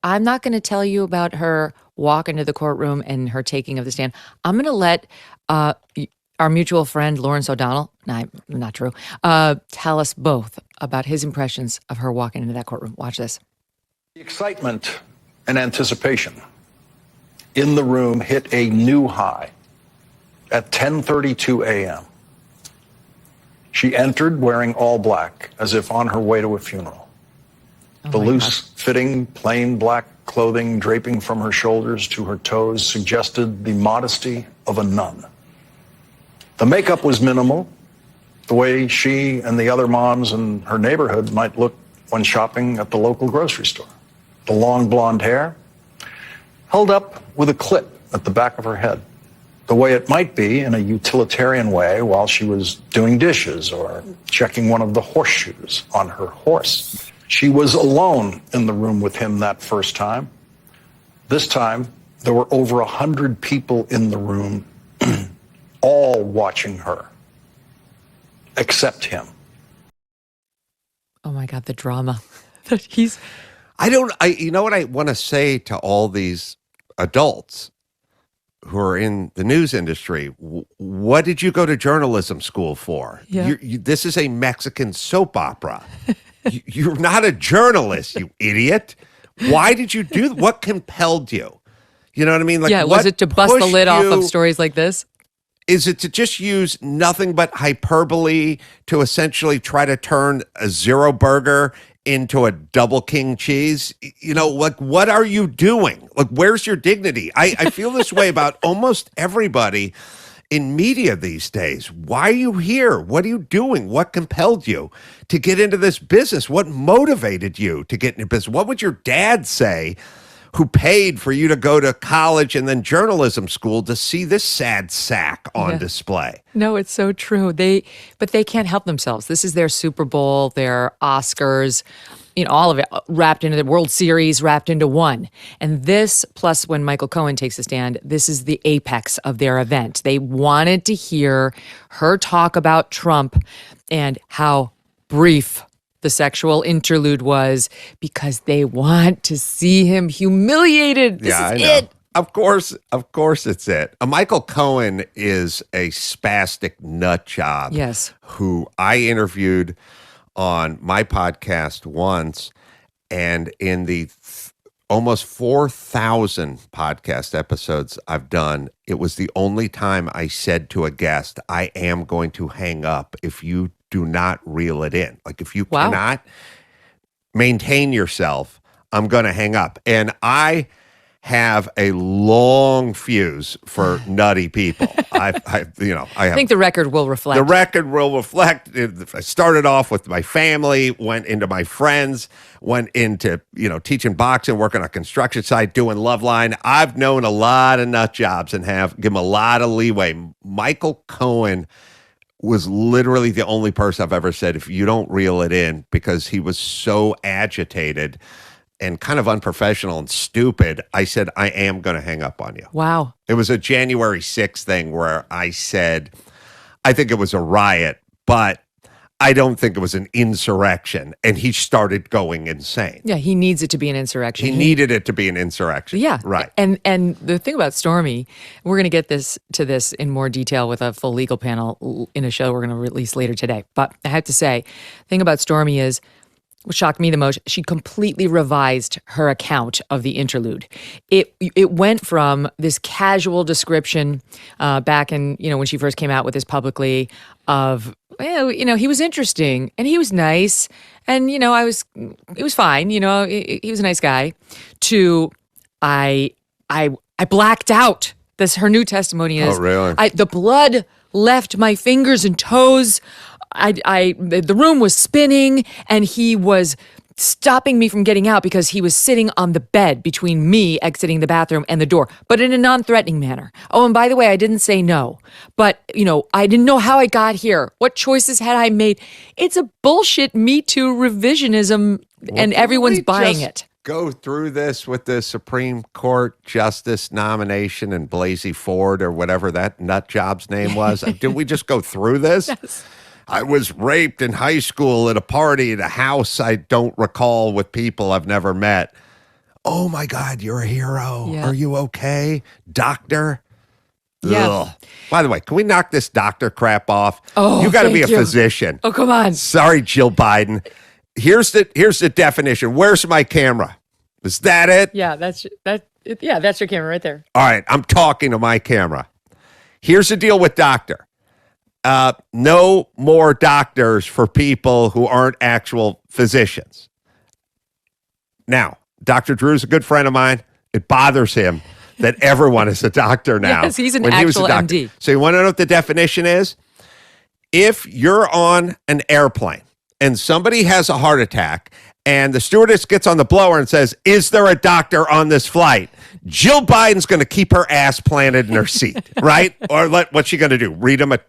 I'm not going to tell you about her walk into the courtroom and her taking of the stand. I'm going to let our mutual friend, Lawrence O'Donnell, not true, tell us both about his impressions of her walking into that courtroom. Watch this. The excitement and anticipation in the room hit a new high at 10:32 a.m. She entered wearing all black, as if on her way to a funeral. The loose-fitting, plain black clothing draping from her shoulders to her toes suggested the modesty of a nun. The makeup was minimal, the way she and the other moms in her neighborhood might look when shopping at the local grocery store. The long blonde hair held up with a clip at the back of her head, the way it might be in a utilitarian way while she was doing dishes or checking one of the horseshoes on her horse. She was alone in the room with him that first time. This time, there were over 100 people in the room, all watching her, except him. Oh my God, the drama. You know what I want to say to all these adults who are in the news industry? What did you go to journalism school for? Yeah. This is a Mexican soap opera. You're not a journalist, you idiot. Why did you do what compelled you? You know what I mean? Like, was it to bust the lid off of stories like this? Is it to just use nothing but hyperbole to essentially try to turn a zero burger into a double king cheese? You know, like, what are you doing? Like, where's your dignity? I feel this way about almost everybody in media these days. Why are you here? What are you doing? What compelled you to get into this business? What motivated you to get into business? What would your dad say, who paid for you to go to college and then journalism school, to see this sad sack on display? No, it's so true. But they can't help themselves. This is their Super Bowl, their Oscars, all of it wrapped into the World Series, wrapped into one. And this, plus when Michael Cohen takes a stand, this is the apex of their event. They wanted to hear her talk about Trump and how brief the sexual interlude was, because they want to see him humiliated. This is it. Of course it's it. Michael Cohen is a spastic nut job. Yes. Who I interviewed on my podcast once, and in the almost 4,000 podcast episodes I've done, it was the only time I said to a guest, I am going to hang up if you do not reel it in. Like, if you cannot maintain yourself, I'm going to hang up. And I have a long fuse for nutty people. I think the record will reflect. The record will reflect. I started off with my family, went into my friends, went into, teaching boxing, working on a construction site, doing Loveline. I've known a lot of nut jobs and have given them a lot of leeway. Michael Cohen was literally the only person I've ever said, if you don't reel it in, because he was so agitated and kind of unprofessional and stupid, I said, I am going to hang up on you. Wow. It was a January 6th thing where I said, I think it was a riot, but I don't think it was an insurrection. And he started going insane. Yeah, he needs it to be an insurrection. He needed it to be an insurrection. Yeah. Right. And the thing about Stormy, we're going to get to this in more detail with a full legal panel in a show we're going to release later today. But I have to say, the thing about Stormy is, what shocked me the most, she completely revised her account of the interlude. It went from this casual description back in, when she first came out with this publicly of, he was interesting and he was nice and, it was fine, he was a nice guy, to I blacked out. Her new testimony is, oh, really? The blood left my fingers and toes. The room was spinning and he was stopping me from getting out because he was sitting on the bed between me exiting the bathroom and the door, but in a non-threatening manner. Oh, and by the way, I didn't say no, but I didn't know how I got here. What choices had I made? It's a bullshit Me Too revisionism, and everyone's buying it. Go through this with the Supreme Court Justice nomination and Blasey Ford or whatever that nut job's name was. Did we just go through this? Yes. I was raped in high school at a party at a house I don't recall with people I've never met. Oh my God, you're a hero. Yeah. Are you okay? Doctor? Yeah. Ugh. By the way, can we knock this doctor crap off? Oh, you got to be a thank you. physician. Oh, come on. Sorry, Jill Biden. Here's the definition. Where's my camera? Is that it? Yeah, that's your camera right there. All right, I'm talking to my camera. Here's the deal with doctor. No more doctors for people who aren't actual physicians. Now, Dr. Drew's a good friend of mine. It bothers him that everyone is a doctor now. Yes, he's an when he was a actual doctor. MD. So you want to know what the definition is? If you're on an airplane and somebody has a heart attack and the stewardess gets on the blower and says, "Is there a doctor on this flight?" Jill Biden's going to keep her ass planted in her seat, right? Or what's she going to do? Read him a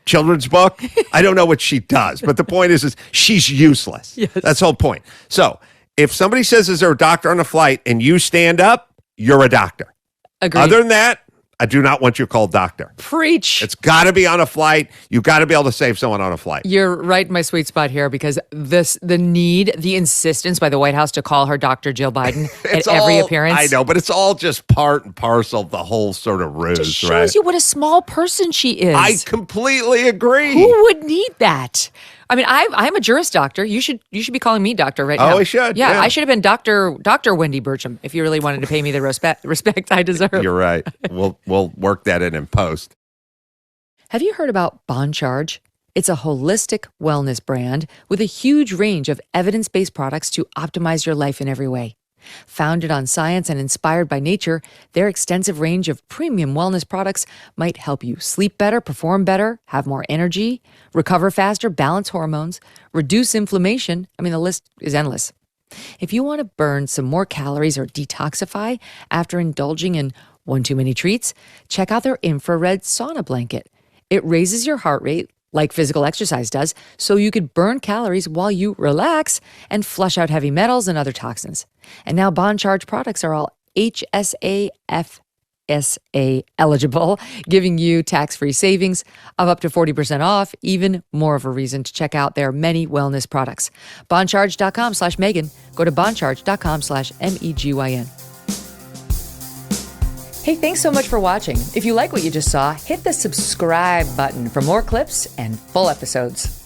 children's book? I don't know what she does, but the point is she's useless. Yes. That's the whole point. So if somebody says, "Is there a doctor on a flight?" and you stand up, you're a doctor. Agreed. Other than that, I do not want you called doctor. Preach. It's got to be on a flight. You got to be able to save someone on a flight. You're right in my sweet spot here because the insistence by the White House to call her Dr. Jill Biden at every appearance. I know, but it's all just part and parcel of the whole sort of ruse, Just shows right? you what a small person she is. I completely agree. Who would need that? I mean, I'm a juris doctor. You should be calling me doctor right now. Oh, I should, Yeah, yeah. I should have been Dr. Wendy Birchum if you really wanted to pay me the respect I deserve. You're right. We'll work that in post. Have you heard about Bond Charge? It's a holistic wellness brand with a huge range of evidence-based products to optimize your life in every way. Founded on science and inspired by nature, their extensive range of premium wellness products might help you sleep better, perform better, have more energy, recover faster, balance hormones, reduce inflammation. I mean, the list is endless. If you want to burn some more calories or detoxify after indulging in one too many treats, check out their infrared sauna blanket. It raises your heart rate like physical exercise does, so you could burn calories while you relax and flush out heavy metals and other toxins. And now Bond Charge products are all HSA FSA eligible, giving you tax-free savings of up to 40% off, even more of a reason to check out their many wellness products. Bondcharge.com/Megyn. Go to bondcharge.com/MEGYN. Hey, thanks so much for watching. If you like what you just saw, hit the subscribe button for more clips and full episodes.